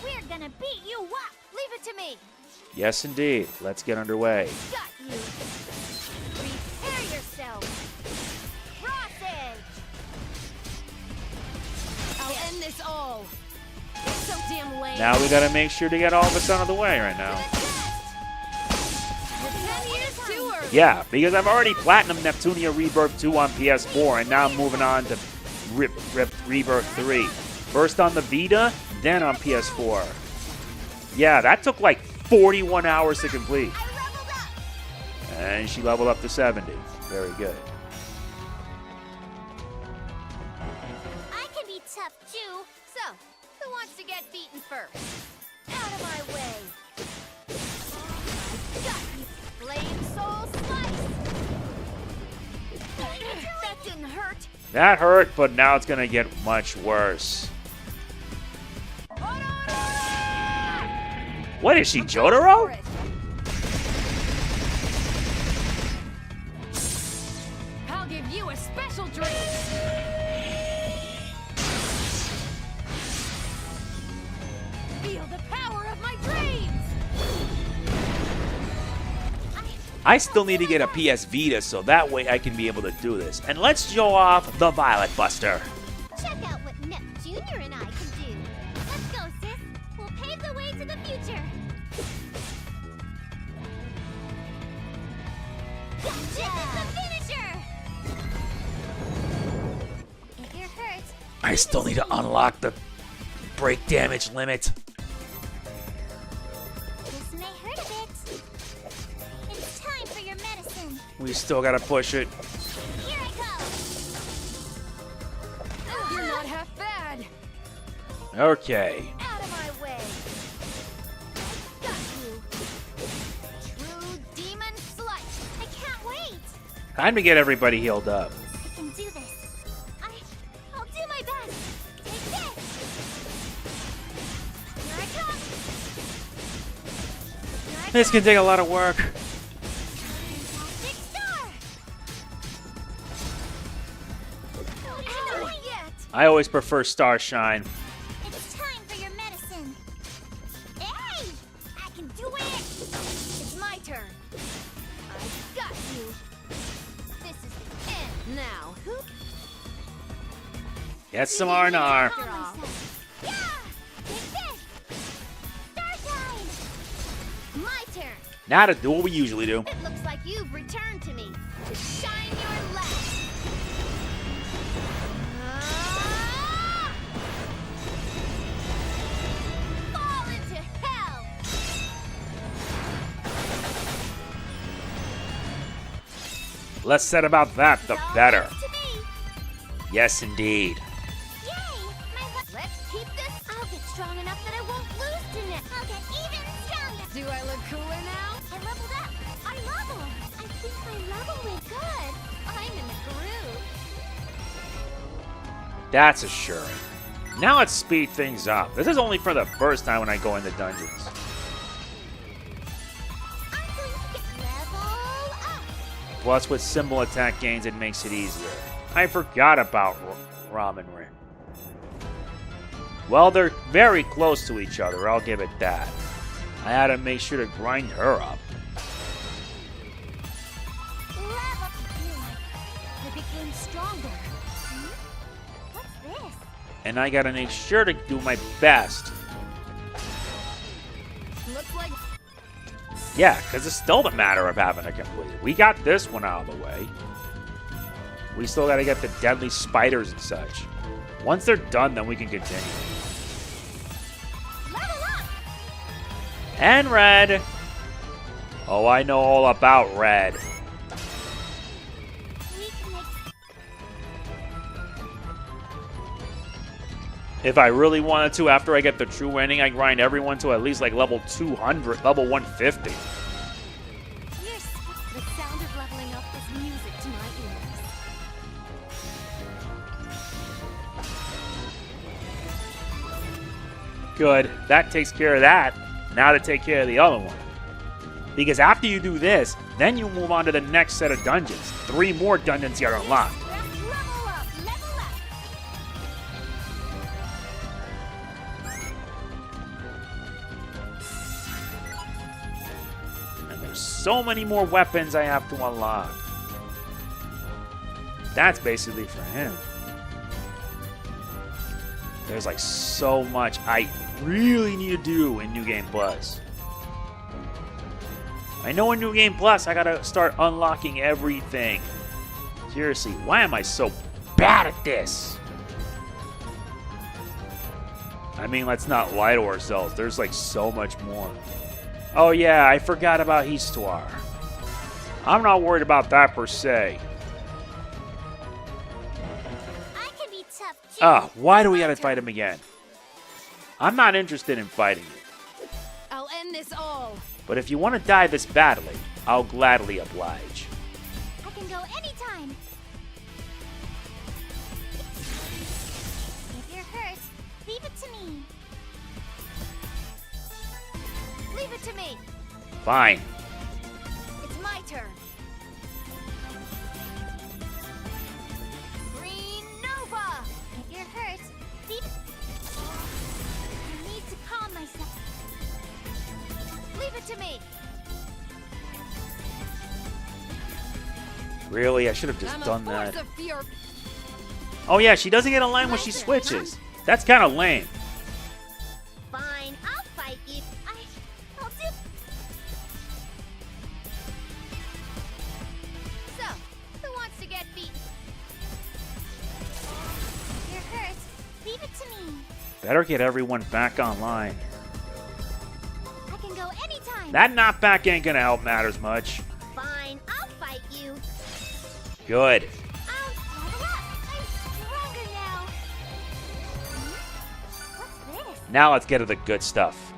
We're gonna beat you up. Leave it to me. Yes, indeed. Let's get underway. Got you. Prepare yourself. Cross edge. I'll end this all. You're so damn lame. Now we gotta make sure to get all of us out of the way right now. You're 10 years too early. Yeah, because I've already Platinum Neptunia Rebirth 2 on PS4, and now I'm moving on to Rebirth 3. First on the Vita, then on PS4. Yeah, that took like 41 hours to complete. And she leveled up to 70. Very good. I can be tough too. So, who wants to get beaten first? Out of my way. Got you. Flame soul slice. That didn't hurt. That hurt, but now it's gonna get much worse. What is she, Jotaro? I'll give you a special drink. Feel the power of my dreams. I still need to get a PS Vita, so that way I can be able to do this. And let's show off the Violet Buster. Check out what Neptunia and I can do. Let's go, sis. We'll pave the way to the future. Gotcha! This is the finisher! If you're hurt... I still need to unlock the break damage limit. This may hurt a bit. It's time for your medicine. We still gotta push it. Here I go! You're not half bad. Okay. Out of my way. Got you. True demon slice. I can't wait! Time to get everybody healed up. I can do this. I'll do my best. Take this! Here I come! This can take a lot of work. Fantastic star! Not yet. I always prefer Star Shine. It's time for your medicine. Hey! I can do it! It's my turn. I got you. This is the end. Now, who? Get some R&R. Calm myself. Yeah! Take this! Starshine! My turn. Now to do what we usually do. It looks like you've returned to me to shine your light. Ah! Fall into hell. Less said about that, the better. To me. Yes, indeed. Yay! Let's keep this. I'll get strong enough that I won't lose to Nep. I'll get even stronger. Do I look cooler now? I leveled up. I leveled. That's assuring. Now let's speed things up. This is only for the first time when I go into dungeons. Plus, with symbol attack gains, it makes it easier. I forgot about Ramen Rin. Well, they're very close to each other, I'll give it that. I had to make sure to grind her up. They became stronger. What's this? And I gotta make sure to do my best. Looks like Yeah, because it's still the matter of having to complete it. We got this one out of the way. We still gotta get the deadly spiders and such. Once they're done, then we can continue. And red. Oh, I know all about red. If I really wanted to, after I get the true ending, I grind everyone to at least like level 200, level 150. The sound of leveling up is music to my ears. Good. That takes care of that. Now to take care of the other one. Because after you do this, then you move on to the next set of dungeons. 3 more dungeons you gotta unlock. Level up, level up. And there's so many more weapons I have to unlock. That's basically for him. There's like so much I really need to do in New Game Plus. I know in New Game Plus I gotta start unlocking everything. Seriously, why am I so bad at this? I mean, let's not lie to ourselves. There's like so much more. Oh yeah, I forgot about Histoire. I'm not worried about that per se. I can be tough too. Ah, why do we gotta fight him again? I'm not interested in fighting you. I'll end this all. But if you want to die this badly, I'll gladly oblige. I can go anytime. If you're hurt, leave it to me. Leave it to me. Fine. It's my turn. Green Nova. If you're hurt, leave it. I need to calm myself. Leave it to me. Really? I should have just I'm done a force that. of fury. Oh yeah, she doesn't get a line when she switches. That's kind of lame. Fine, I'll fight you. I'll do. So, who wants to get beaten? If you're hurt, leave it to me. Better get everyone back online. I can go anytime. That knockback ain't gonna help matters much. Fine, I'll fight you. Good. I'll level up. I'm stronger now. What's this? Now let's get to the good stuff.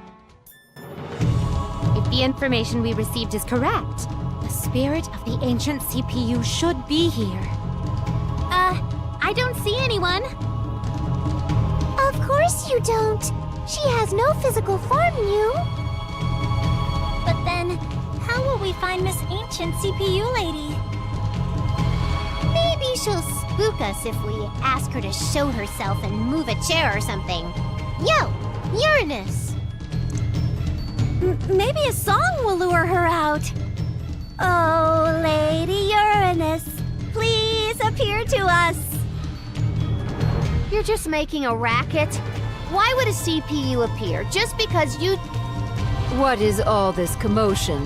If the information we received is correct, the spirit of the ancient CPU should be here. I don't see anyone. Of course you don't. She has no physical form, you. But then, how will we find Miss Ancient CPU Lady? Maybe she'll spook us if we ask her to show herself and move a chair or something. Yo, Uranus! Maybe a song will lure her out. Oh, Lady Uranus, please appear to us. You're just making a racket. Why would a CPU appear? Just because you... What is all this commotion?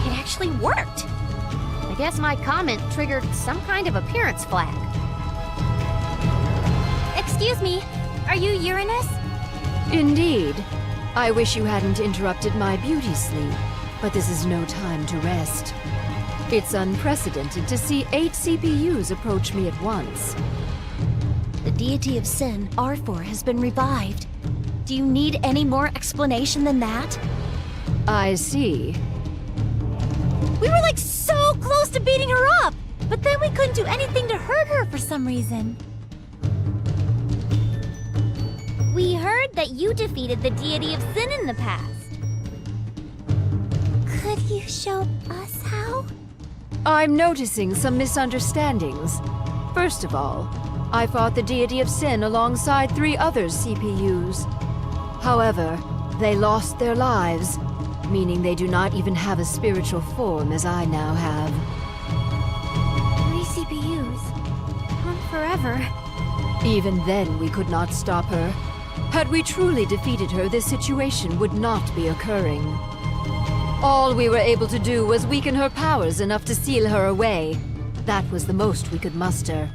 It actually worked. I guess my comment triggered some kind of appearance flag. Excuse me, are you Uranus? Indeed. I wish you hadn't interrupted my beauty sleep, but this is no time to rest. It's unprecedented to see 8 CPUs approach me at once. The Deity of Sin, Arfoire, has been revived. Do you need any more explanation than that? I see. We were like so close to beating her up, but then we couldn't do anything to hurt her for some reason. We heard that you defeated the Deity of Sin in the past. Could you show us how? I'm noticing some misunderstandings. First of all, I fought the Deity of Sin alongside 3 other CPUs. However, they lost their lives, meaning they do not even have a spiritual form as I now have. 3 CPUs. Gone forever. Even then, we could not stop her. Had we truly defeated her, this situation would not be occurring. All we were able to do was weaken her powers enough to seal her away. That was the most we could muster.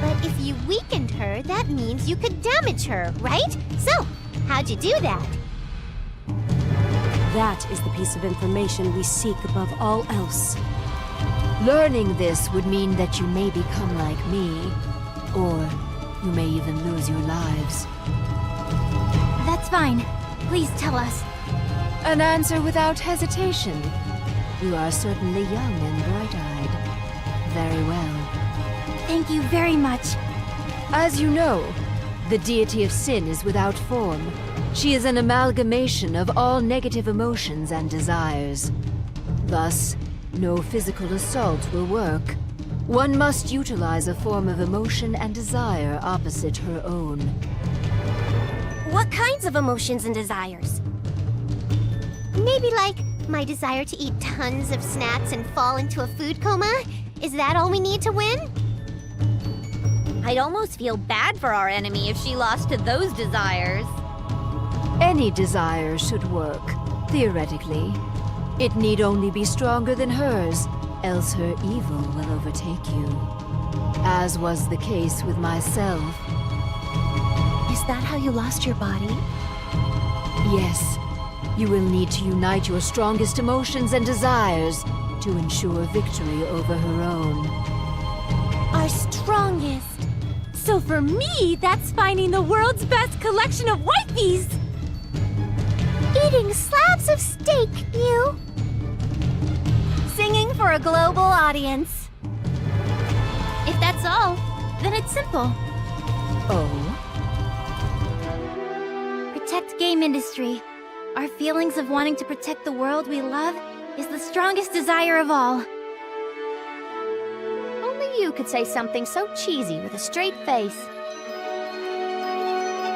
But if you weakened her, that means you could damage her, right? So, how'd you do that? That is the piece of information we seek above all else. Learning this would mean that you may become like me, or you may even lose your lives. That's fine. Please tell us. An answer without hesitation. You are certainly young and bright-eyed. Very well. Thank you very much. As you know, the Deity of Sin is without form. She is an amalgamation of all negative emotions and desires. Thus, no physical assault will work. One must utilize a form of emotion and desire opposite her own. What kinds of emotions and desires? Maybe like my desire to eat tons of snacks and fall into a food coma? Is that all we need to win? I'd almost feel bad for our enemy if she lost to those desires. Any desire should work, theoretically. It need only be stronger than hers, else her evil will overtake you. As was the case with myself. Is that how you lost your body? Yes. You will need to unite your strongest emotions and desires to ensure victory over her own. Our strongest. So for me, that's finding the world's best collection of wifeys! Eating slabs of steak, you. Singing for a global audience. If that's all, then it's simple. Oh? Protect Gamindustri. Our feelings of wanting to protect the world we love is the strongest desire of all. Only you could say something so cheesy with a straight face.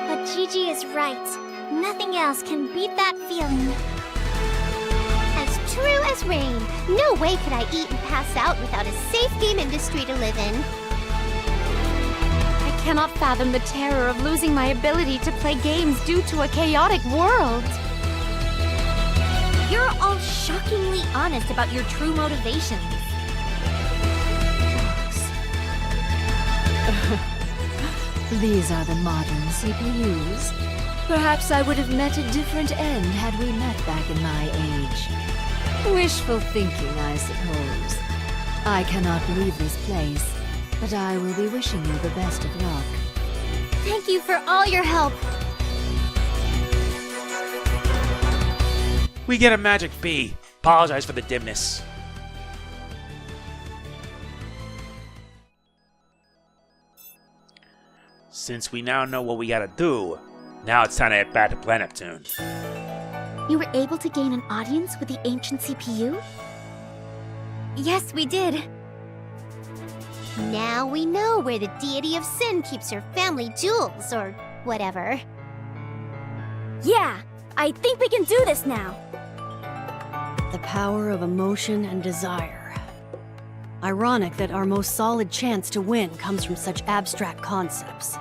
But Gigi is right. Nothing else can beat that feeling. As true as rain, no way could I eat and pass out without a safe Gamindustri to live in. I cannot fathom the terror of losing my ability to play games due to a chaotic world. You're all shockingly honest about your true motivations. These are the modern CPUs. Perhaps I would have met a different end had we met back in my age. Wishful thinking, I suppose. I cannot leave this place, but I will be wishing you the best of luck. Thank you for all your help. We get a magic bee. Apologize for the dimness. Since we now know what we gotta do, now it's time to head back to Planeptune. You were able to gain an audience with the ancient CPU? Yes, we did. Now we know where the Deity of Sin keeps her family jewels, or whatever. Yeah, I think we can do this now. The power of emotion and desire. Ironic that our most solid chance to win comes from such abstract concepts.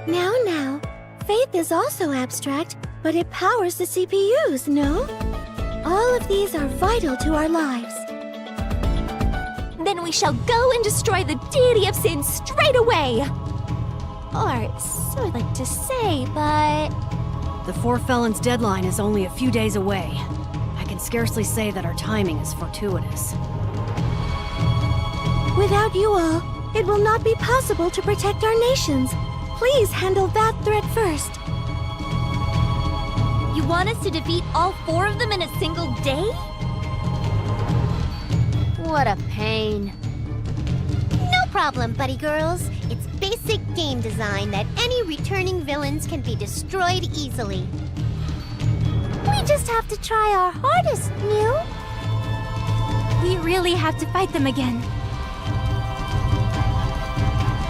Now, faith is also abstract, but it powers the CPUs, no? All of these are vital to our lives. Then we shall go and destroy the Deity of Sin straight away! Or, so I'd like to say, but... The Four Felons deadline is only a few days away. I can scarcely say that our timing is fortuitous. Without you all, it will not be possible to protect our nations. Please handle that threat first. You want us to defeat all 4 of them in a single day? What a pain. No problem, buddy girls. It's basic game design that any returning villains can be destroyed easily. We just have to try our hardest, Mew. We really have to fight them again.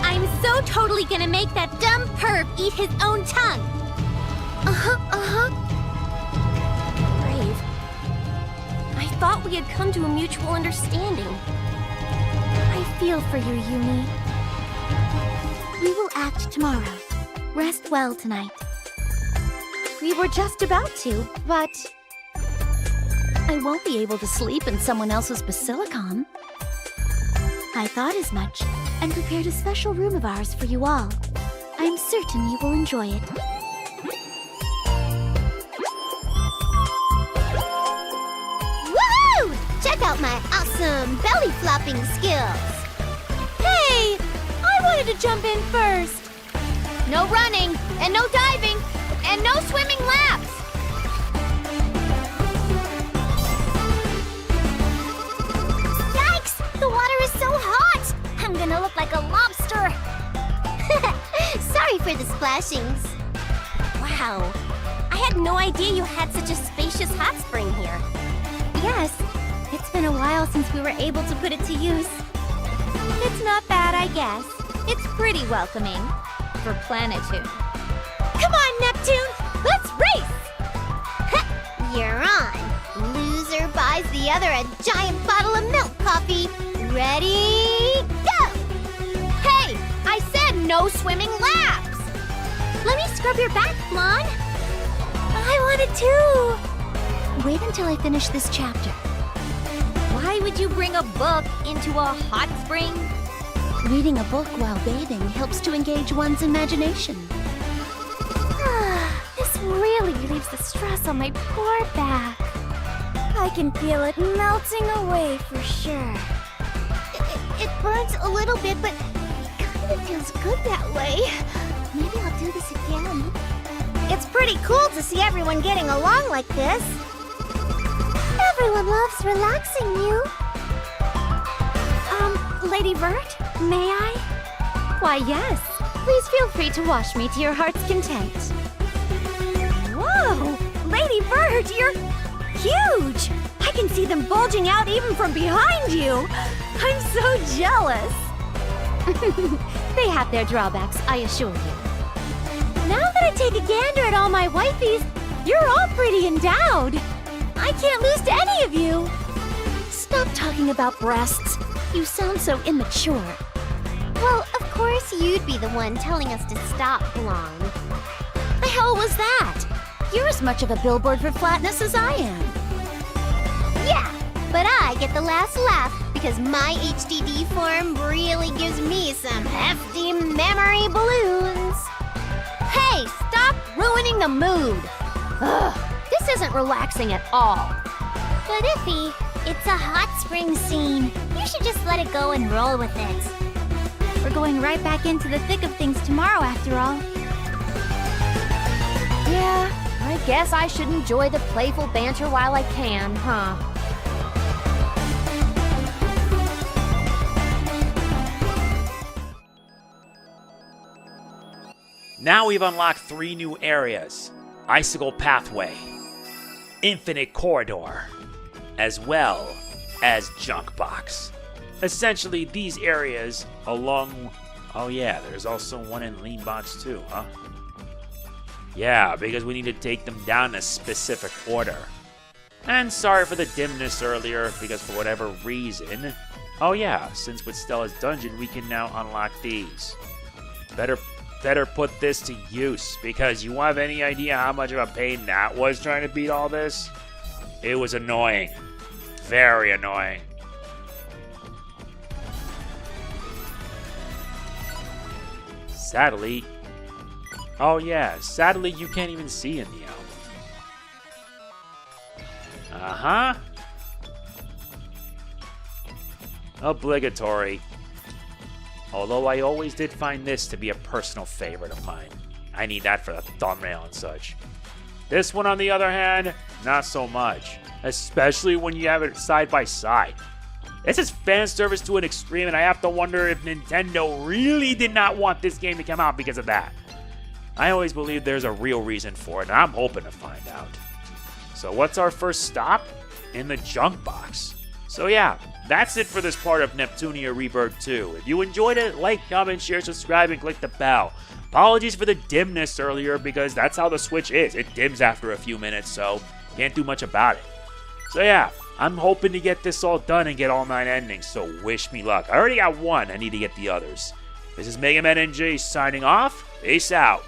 I'm so totally gonna make that dumb perv eat his own tongue. Brave. I thought we had come to a mutual understanding. I feel for you, Yumi. We will act tomorrow. Rest well tonight. We were just about to, but I won't be able to sleep in someone else's basilicom. I thought as much, and prepared a special room of ours for you all. I'm certain you will enjoy it. Woohoo! Check out my awesome belly flopping skills. Hey! I wanted to jump in first! No running, and no diving, and no swimming laps. Yikes! The water is so hot! I'm gonna look like a lobster. Sorry for the splashings. Wow. I had no idea you had such a spacious hot spring here. Yes, it's been a while since we were able to put it to use. It's not bad, I guess. It's pretty welcoming. For Planeptune. Come on, Neptune! Let's race! You're on. Loser buys the other a giant bottle of milk coffee. Ready, go! Hey, I said no swimming laps. Let me scrub your back, Blonde. I wanted to. Wait until I finish this chapter. Why would you bring a book into a hot spring? Reading a book while bathing helps to engage one's imagination. This really relieves the stress on my poor back. I can feel it melting away for sure. It burns a little bit, but it kind of feels good that way. Maybe I'll do this again. It's pretty cool to see everyone getting along like this. Everyone loves relaxing you. Lady Vert, may I? Why, yes. Please feel free to wash me to your heart's content. Whoa! Lady Vert, you're huge! I can see them bulging out even from behind you! I'm so jealous! They have their drawbacks, I assure you. Now that I take a gander at all my wifeys, you're all pretty endowed! I can't lose to any of you! Stop talking about breasts. You sound so immature. Well, of course you'd be the one telling us to stop, Blonde. The hell was that? You're as much of a billboard for flatness as I am. Yeah, but I get the last laugh because my HDD form really gives me some hefty memory balloons. Hey, stop ruining the mood. Ugh, this isn't relaxing at all. But Iffy, it's a hot spring scene. You should just let it go and roll with it. We're going right back into the thick of things tomorrow, after all. Yeah, I guess I should enjoy the playful banter while I can, huh? Now we've unlocked 3 new areas. Icicle Pathway, Infinite Corridor, as well as Junk Box. Essentially, these areas along... Oh yeah, there's also one in Leanbox too, huh? Yeah, because we need to take them down in a specific order. And sorry for the dimness earlier, because for whatever reason... Oh yeah, since with Stella's Dungeon, we can now unlock these. Better put this to use, because you have any idea how much of a pain that was trying to beat all this? It was annoying. Very annoying. Sadly... Oh yeah, sadly you can't even see in the album. Uh-huh. Obligatory. Although I always did find this to be a personal favorite of mine. I need that for the thumbnail and such. This one, on the other hand, not so much. Especially when you have it side by side. This is fan service to an extreme, and I have to wonder if Nintendo really did not want this game to come out because of that. I always believe there's a real reason for it, and I'm hoping to find out. So what's our first stop? In the junk box. So yeah, that's it for this part of Neptunia Rebirth 2. If you enjoyed it, like, comment, share, subscribe, and click the bell. Apologies for the dimness earlier, because that's how the Switch is. It dims after a few minutes, so can't do much about it. So yeah, I'm hoping to get this all done and get all 9 endings, so wish me luck. I already got one, I need to get the others. This is MegamanNG signing off. Peace out.